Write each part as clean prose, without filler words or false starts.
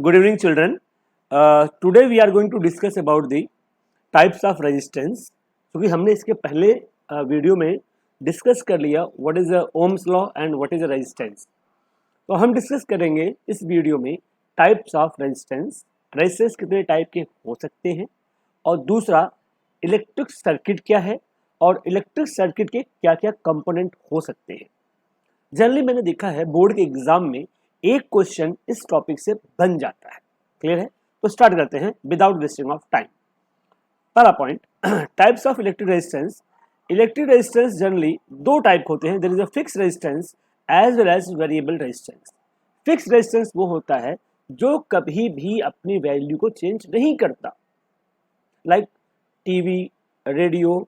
Good evening, children. Today we are going to discuss about the types of resistance. क्योंकि हमने इसके पहले video में डिस्कस कर लिया what is Ohm's law and what is resistance. तो हम डिस्कस करेंगे इस वीडियो में टाइप्स ऑफ रेजिस्टेंस. रेजिस्टेंस कितने टाइप के हो सकते हैं और दूसरा इलेक्ट्रिक सर्किट क्या है और इलेक्ट्रिक सर्किट के क्या क्या कंपोनेंट हो सकते हैं. जनरली मैंने देखा है बोर्ड के एग्जाम में एक क्वेश्चन इस टॉपिक से बन जाता है. क्लियर है? तो स्टार्ट करते हैं विदाउट वेस्टिंग ऑफ टाइम. पहला point, types of electric resistance. Electric resistance generally दो टाइप होते हैं. There is a fix resistance as well as variable resistance. Fix resistance वो होता है जो कभी भी अपनी वैल्यू को चेंज नहीं करता. लाइक टीवी, रेडियो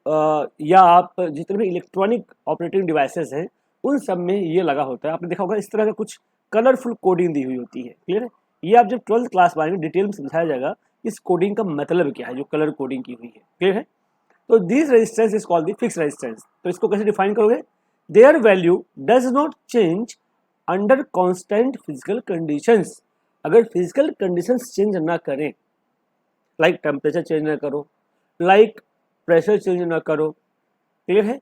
या आप जितने भी इलेक्ट्रॉनिक ऑपरेटिंग डिवाइसेस हैं उन सब में ये लगा होता है. आपने देखा होगा इस तरह का कुछ कलरफुल कोडिंग दी हुई होती है. क्लियर है? ये आप जब 12th क्लास में आएंगे डिटेल में समझाया जाएगा इस कोडिंग का मतलब क्या है जो कलर कोडिंग की हुई है. क्लियर है? तो this resistance is called the fix resistance. तो इसको कैसे डिफाइन करोगे? Their value does not change under constant physical conditions. अगर फिजिकल कंडीशंस चेंज ना करें, लाइक टेम्परेचर चेंज ना करो, लाइक प्रेशर चेंज ना करो, क्लियर है,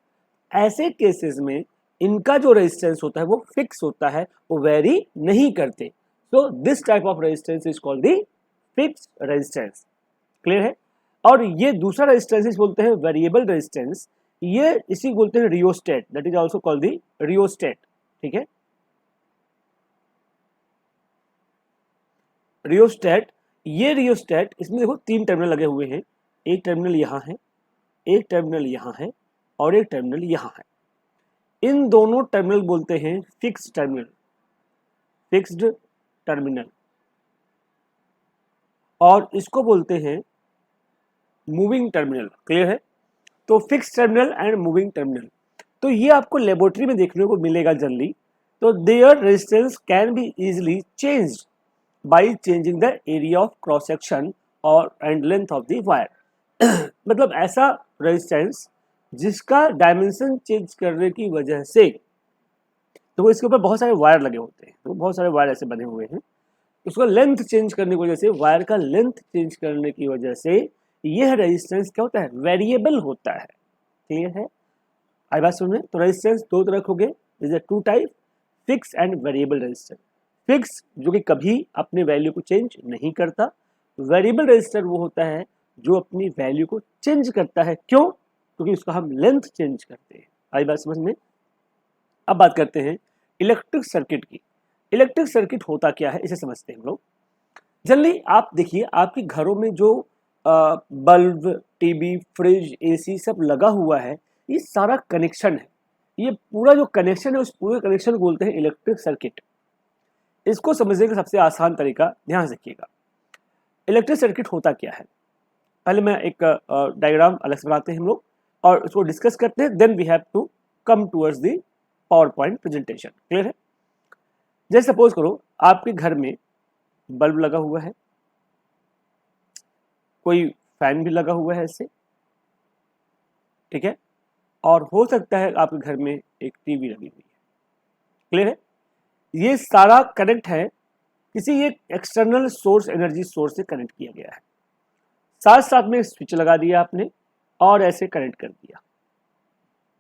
ऐसे केसेस में इनका जो रेजिस्टेंस होता है वो फिक्स होता है, वो वेरी नहीं करते. So this type of resistance is called the fixed resistance. Clear है? और ये दूसरा रेजिस्टेंस बोलते हैं वेरिएबल रेजिस्टेंस. ये इसी बोलते हैं rheostat. That is also called the rheostat. ठीक है? रियोस्टेट, ये रियोस्टेट, इसमें देखो तीन टर्मिनल लगे हुए हैं. एक टर्मिनल यहाँ है, एक टर्मिनल यहाँ है और एक टर्मिनल यहाँ है. इन दोनों टर्मिनल बोलते हैं फिक्स्ड टर्मिनल. Fixed terminal. और इसको बोलते हैं मूविंग टर्मिनल. क्लियर है? तो fixed terminal and moving terminal. तो ये आपको लेबोरेटरी में देखने को मिलेगा जनरली. तो there resistance can be easily changed by changing the area of cross section और and length of the wire. मतलब ऐसा रेजिस्टेंस जिसका डायमेंशन चेंज करने की वजह से, तो इसके ऊपर बहुत सारे वायर लगे होते हैं. तो बहुत सारे वायर ऐसे बने हुए हैं. उसका लेंथ चेंज करने की वजह से, वायर का लेंथ चेंज करने की वजह से यह रेजिस्टेंस क्या होता है? वेरिएबल होता है. क्लियर है? आई बात सुन रहे? तो रेजिस्टेंस दो तरह हो गए. Is two type, fix and variable resistance. Fix जो कि कभी अपने वैल्यू को चेंज नहीं करता. वेरिएबल रेजिस्टर वो होता है जो अपनी वैल्यू को चेंज करता है. क्यों? क्योंकि उसका हम लेंथ चेंज करते हैं. आई बात समझ में? अब बात करते हैं इलेक्ट्रिक सर्किट की. इलेक्ट्रिक सर्किट होता क्या है इसे समझते हैं हम लोग. जनरली आप देखिए आपके घरों में जो बल्ब, टीवी, फ्रिज, एसी सब लगा हुआ है, ये सारा कनेक्शन है. ये पूरा जो कनेक्शन है उस पूरे कनेक्शन को बोलते हैं इलेक्ट्रिक सर्किट. इसको समझने का सबसे आसान तरीका ध्यान से रखिएगा. इलेक्ट्रिक सर्किट होता क्या है, पहले मैं एक डायग्राम अलग से बनाते हैं हम लोग और उसको डिस्कस करते हैं. Then we have to come towards the power point presentation. Clear है? जैसे सपोज करो आपके घर में बल्ब लगा हुआ है, कोई फैन भी लगा हुआ है ऐसे. ठीक है? और हो सकता है आपके घर में एक टीवी लगी हुई है. क्लियर है? ये सारा कनेक्ट है किसी एक एक्सटर्नल सोर्स, एनर्जी सोर्स से कनेक्ट किया गया है. साथ साथ में स्विच लगा दिया आपने और ऐसे कनेक्ट कर दिया.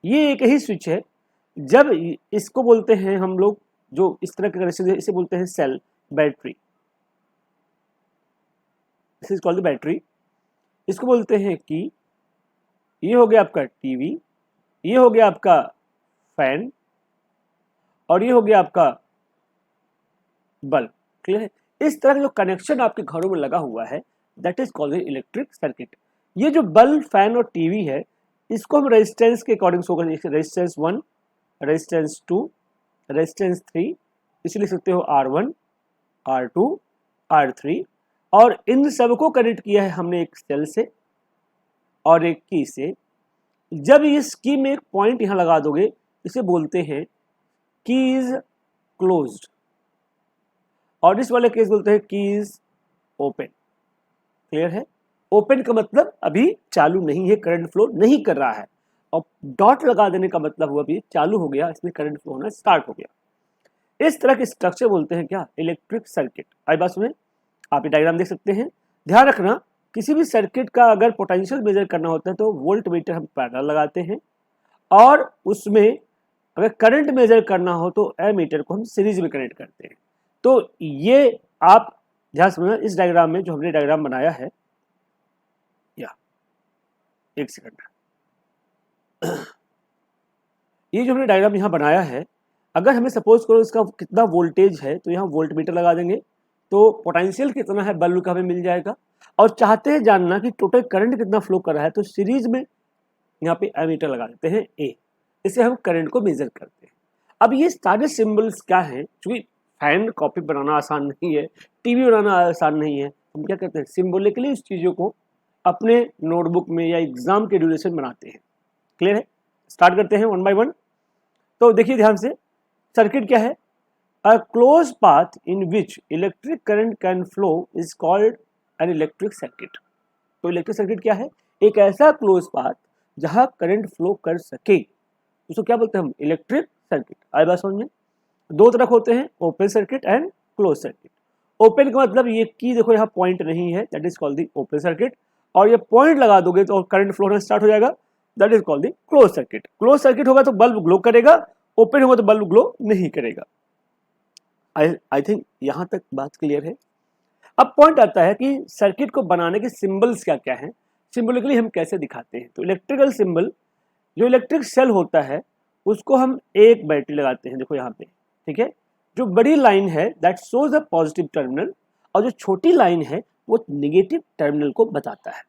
ये एक ही स्विच है. जब इसको बोलते हैं हम लोग, जो इस तरह के कनेक्शन है इसे बोलते हैं cell, battery. This is called the battery. इसको बोलते हैं कि ये हो गया आपका टीवी, ये हो गया आपका फैन और ये हो गया आपका बल्ब. क्लियर है? इस तरह का जो कनेक्शन आपके घरों में लगा हुआ है that is called electric circuit. ये जो बल्ब, फैन और टीवी है इसको हम रेजिस्टेंस के अकॉर्डिंग शो करेंगे. रेजिस्टेंस 1, रेजिस्टेंस 2, रेजिस्टेंस 3, इसे लिख सकते हो R1, R2, R3. और इन सबको कनेक्ट किया है हमने एक सेल से और एक की से. जब इस की में एक पॉइंट यहां लगा दोगे इसे बोलते हैं कीज क्लोज्ड और इस वाले केस बोलते हैं कीज ओपन. क्लियर है? ओपन का मतलब अभी चालू नहीं है, करंट फ्लो नहीं कर रहा है. और डॉट लगा देने का मतलब हुआ अभी चालू हो गया, इसमें करंट फ्लो होना स्टार्ट हो गया. इस तरह के स्ट्रक्चर बोलते हैं क्या, इलेक्ट्रिक सर्किट। आई बात सुने, आप ये डायग्राम देख सकते हैं। ध्यान रखना, किसी भी सर्किट का अगर पोटेंशियल मेजर करना होता है तो वोल्ट मीटर हम पैरेलल लगाते हैं, और उसमें अगर करंट मेजर करना हो तो एमीटर को हम सीरीज में कनेक्ट करते हैं। तो ये आप ध्यान समझना, इस डायग्राम में जो हमने डायग्राम बनाया है, या एक सेकंड, ये जो हमने डायग्राम यहाँ बनाया है, अगर हमें सपोज करो इसका कितना वोल्टेज है तो यहाँ वोल्ट मीटर लगा देंगे, तो पोटेंशियल कितना है बल्ब का हमें मिल जाएगा। और चाहते हैं जानना कि टोटल करंट कितना फ्लो कर रहा है, तो सीरीज में यहाँ पे एमीटर लगा देते हैं ए, इससे हम करंट को मेजर करते हैं। अब ये सारे सिंबल्स क्या हैं, क्योंकि फैन कॉपी बनाना आसान नहीं है, टीवी बनाना आसान नहीं है, हम क्या करते हैं सिंबॉलिकली इस चीज़ों को अपने नोटबुक में या एग्जाम के ड्यूरेशन बनाते हैं। क्लियर है, स्टार्ट करते हैं वन बाय वन। तो देखिए ध्यान से, सर्किट क्या है, a close path in which electric current can flow is called an electric circuit. तो इलेक्ट्रिक सर्किट क्या है, एक ऐसा क्लोज पाथ जहां करंट फ्लो कर सके, उसको क्या बोलते हैं हम, इलेक्ट्रिक सर्किट। आई बात समझ में, दो तरह होते हैं, open circuit and close circuit. Open का मतलब ये की देखो यहाँ पॉइंट नहीं है, that is called the open circuit, और ये पॉइंट लगा दोगे तो करंट फ्लो होना स्टार्ट हो जाएगा, that is called the close circuit. Close circuit होगा तो बल्ब ग्लो करेगा, ओपन होगा तो बल्ब ग्लो नहीं करेगा। आई थिंक यहां तक बात क्लियर है। अब पॉइंट आता है कि सर्किट को बनाने के सिंबल्स क्या क्या हैं, सिंबॉलिकली हम कैसे दिखाते हैं। तो इलेक्ट्रिकल सिंबल, जो इलेक्ट्रिक सेल होता है उसको हम एक बैटरी लगाते हैं, देखो यहाँ पे, ठीक है। जो बड़ी लाइन है that shows a positive terminal, और जो छोटी लाइन है वो नेगेटिव टर्मिनल को बताता है।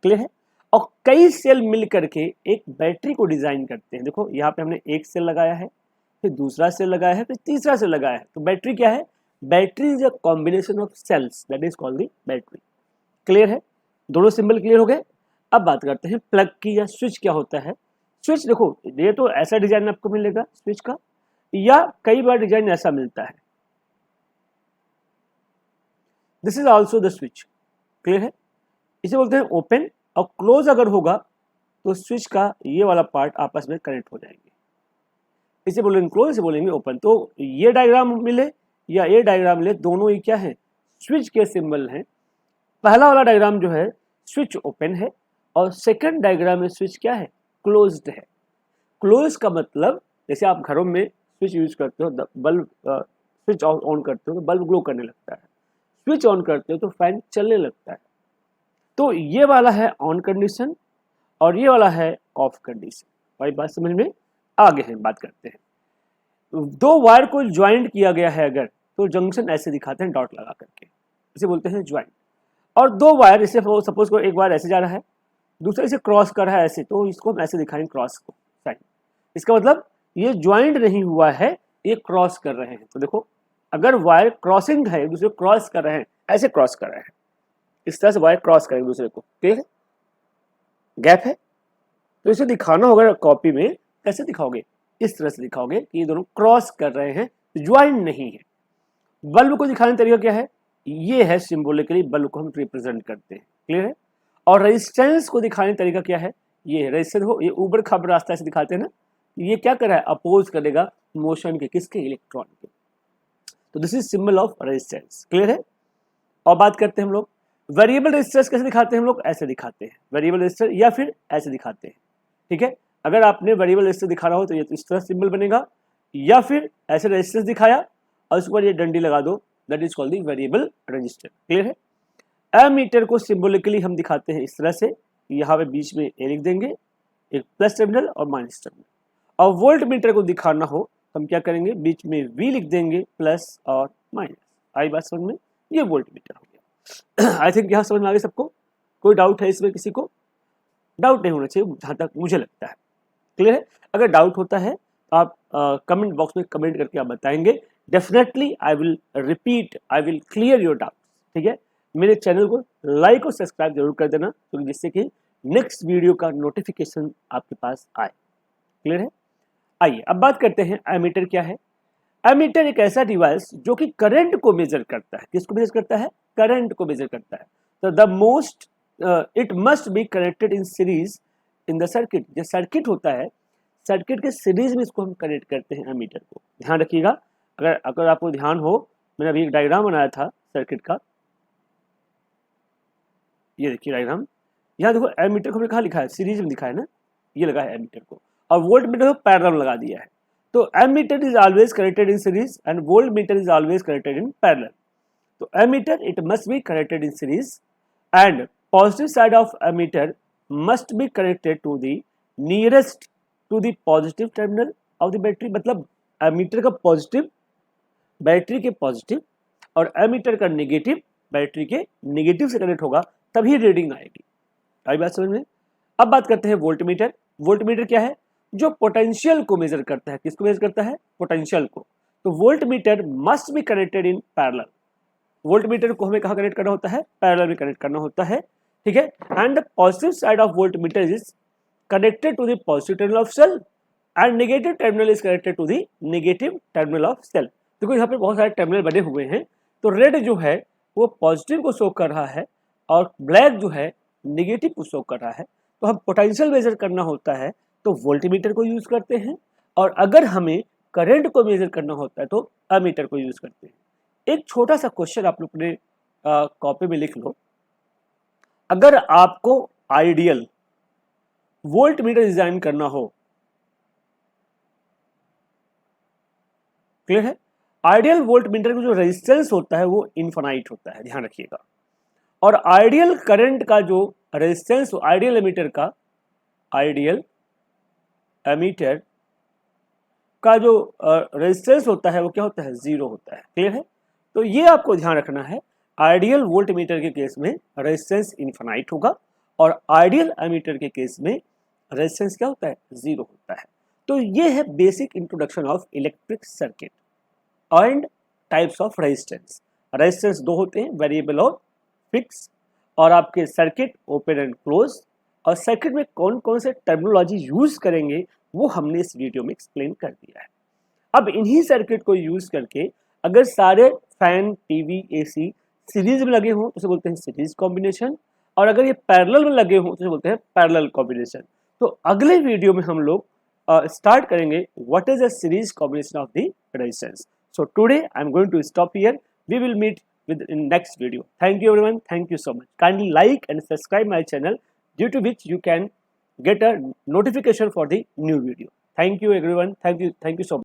क्लियर है, और कई सेल मिल करके एक बैटरी को डिजाइन करते हैं। देखो यहाँ पे हमने एक सेल लगाया है, फिर दूसरा सेल लगाया है, फिर तीसरा सेल लगाया है, तो बैटरी क्या है, battery is a combination of cells, that is called the battery. Clear है, दोनों सिंबल क्लियर हो गए। अब बात करते हैं प्लग की या स्विच क्या होता है। स्विच देखो, ये तो ऐसा डिजाइन आपको मिलेगा स्विच का, या कई बार डिजाइन ऐसा मिलता है, this is also the switch. Clear है, इसे बोलते हैं ओपन, और क्लोज अगर होगा तो स्विच का ये वाला पार्ट आपस में कनेक्ट हो जाएंगे, इसे बोलेंगे क्लोज, इसे बोलेंगे ओपन। तो ये डायग्राम मिले या ये डायग्राम मिले, दोनों ही क्या है, स्विच के सिंबल हैं। पहला वाला डायग्राम जो है स्विच ओपन है, और सेकंड डायग्राम में स्विच क्या है, क्लोज्ड है। क्लोज का मतलब जैसे आप घरों में स्विच यूज करते हो, बल्ब स्विच ऑन करते हो तो बल्ब ग्लो करने लगता है, स्विच ऑन करते हो तो फैन चलने लगता है। तो ये वाला है ऑन कंडीशन और ये वाला है ऑफ कंडीशन। भाई बात समझ में आगे है, बात करते हैं। दो वायर को ज्वाइंट किया गया है अगर, तो जंक्शन ऐसे दिखाते हैं डॉट लगा करके, इसे बोलते हैं ज्वाइंट। और दो वायर, इसे सपोज को एक वायर ऐसे जा रहा है, दूसरा इसे क्रॉस कर रहा है ऐसे, तो इसको हम ऐसे दिखाएंगे क्रॉस को साइन। इसका मतलब ये ज्वाइंट नहीं हुआ है, ये क्रॉस कर रहे हैं। तो देखो अगर वायर क्रॉसिंग है, दूसरे को क्रॉस कर रहे हैं, ऐसे क्रॉस कर रहे हैं, इस तरह से वायर क्रॉस करेंगे दूसरे को, ठीक है, गैप है। तो इसे दिखाना होगा कॉपी में, कैसे दिखाओगे, इस तरह से दिखाओगे कि ये दोनों क्रॉस कर रहे हैं, ज्वाइंट नहीं है। बल्ब को दिखाने का तरीका क्या है, ये है सिंबॉलिकली बल्ब को हम रिप्रेजेंट करते हैं। क्लियर है, और रेजिस्टेंस को दिखाने का तरीका क्या है, ये है रेजिस्टेंस हो, ये ऊपर खबर रास्ता से दिखाते हैं ना, ये क्या कर रहा है, अपोज करेगा मोशन के, किसके, इलेक्ट्रॉन के। तो this is symbol of resistance. Clear है, और बात करते हैं हम लोग वेरिएबल रेजिस्टेंस कैसे दिखाते हैं, हम लोग ऐसे दिखाते हैं वेरिएबल रेजिस्टेंस, या फिर ऐसे दिखाते हैं। ठीक है, अगर आपने वेरिएबल रेजिस्टेंस दिखाना हो तो ये इस तरह सिंबल बनेगा, या फिर ऐसे रेजिस्टेंस दिखाया और उसके बाद ये डंडी लगा दो, that is called the variable resistance. Clear है, एमीटर को सिंबॉलिकली हम दिखाते हैं इस तरह से, यहाँ पे बीच में ए लिख देंगे, एक प्लस टर्मिनल और माइनस टर्मिनल। और वोल्ट मीटर को दिखाना हो तो हम क्या करेंगे, बीच में वी लिख देंगे, प्लस और माइनस। आई बात समझ में, ये वोल्ट मीटर हो गया। आई थिंक यहाँ समझ में आ गया सबको, कोई डाउट है इसमें, किसी को डाउट नहीं होना चाहिए जहाँ तक मुझे लगता है। क्लियर है, अगर डाउट होता है तो आप कमेंट बॉक्स में कमेंट करके आप बताएंगे, definitely I will repeat, I will clear your doubt. ठीक है, मेरे चैनल को लाइक और सब्सक्राइब जरूर कर देना, तो जिससे कि नेक्स्ट वीडियो का नोटिफिकेशन आपके पास आए। क्लियर है, आइए अब बात करते हैं एमीटर क्या है। एमीटर एक ऐसा डिवाइस जो कि करंट को मेजर करता है, किसको मेजर करता है, करंट को मेजर करता है। तो the most it must be connected in series in the circuit. जो सर्किट होता है, सर्किट के सीरीज में इसको हम कनेक्ट करते हैं एमीटर को। ध्यान रखिएगा, अगर अगर आपको ध्यान हो, मैंने अभी एक डायग्राम बनाया था सर्किट का, ये देखिए डायग्राम। यहाँ देखो एमीटर को हमने कहाँ लिखा है, सीरीज में लिखा है ना, ये लगा है एमीटर को, और वोल्ट मीटर को पैरेलल लगा दिया है। तो ammeter is always connected in series and volt meter is always connected in parallel. तो ammeter it must be connected in series and positive side of ammeter must be connected to the nearest to the positive terminal of the battery. मतलब ammeter का positive battery के positive और ammeter का negative battery के negative से connect होगा, तभी reading आएगी। आई बात समझ में? अब बात करते हैं वोल्टमीटर। वोल्टमीटर क्या है? जो पोटेंशियल को मेजर करता है। किसको मेजर करता है? पोटेंशियल को। तो voltmeter must be connected in parallel. Voltmeter को हमें कहाँ कनेक्ट करना होता है? पैरेलल में कनेक्ट करना होता है, ठीक है। And the positive side of voltmeter is connected to the positive terminal of cell and negative terminal is connected to the negative terminal of cell. देखो यहाँ पे बहुत सारे टर्मिनल बने हुए हैं। तो रेड जो है वो पॉजिटिव को शो कर रहा है और ब्लैक जो है नेगेटिव को शो कर रहा है। तो हम पोटेंशियल मेजर करना होता है तो वोल्टमीटर को यूज करते हैं, और अगर हमें करंट को मेजर करना होता है तो एमीटर को यूज करते हैं। एक छोटा सा क्वेश्चन आप लोग अपने कॉपी में लिख लो। अगर आपको आइडियल वोल्टमीटर डिजाइन करना हो, क्लियर है? आइडियल वोल्टमीटर का जो रेजिस्टेंस होता है वो इनफाइनाइट होता है, ध्यान रखिएगा। और आइडियल करंट का जो रेजिस्टेंस, आइडियल एमीटर का जो रेजिस्टेंस होता है वो क्या होता है? जीरो होता है, क्लियर है? तो ये आपको ध्यान रखना है। आइडियल वोल्टमीटर के केस में रेजिस्टेंस इनफाइनाइट होगा और आइडियल एमीटर के केस में रेजिस्टेंस क्या होता है? जीरो होता है। तो ये है basic introduction of electric circuit and types of resistance. Resistance दो होते हैं, वेरिएबल और फिक्स, और आपके सर्किट ओपन एंड क्लोज। और सर्किट में कौन कौन से टर्मिनोलॉजी यूज करेंगे वो हमने इस वीडियो में एक्सप्लेन कर दिया है। अब इन्हीं सर्किट को यूज करके अगर सारे फैन, टीवी, एसी सीरीज में लगे हों तो उसे बोलते हैं सीरीज कॉम्बिनेशन, और अगर ये पैरेलल में लगे हों तो उसे बोलते हैं पैरेलल कॉम्बिनेशन। तो अगले वीडियो में हम लोग स्टार्ट करेंगे what is a series combination of the resistance. So today I am going to stop here. We will meet in next video. Thank you everyone. Thank you so much. Kindly like and subscribe my channel, due to which you can get a notification for the new video. Thank you everyone. Thank you so much.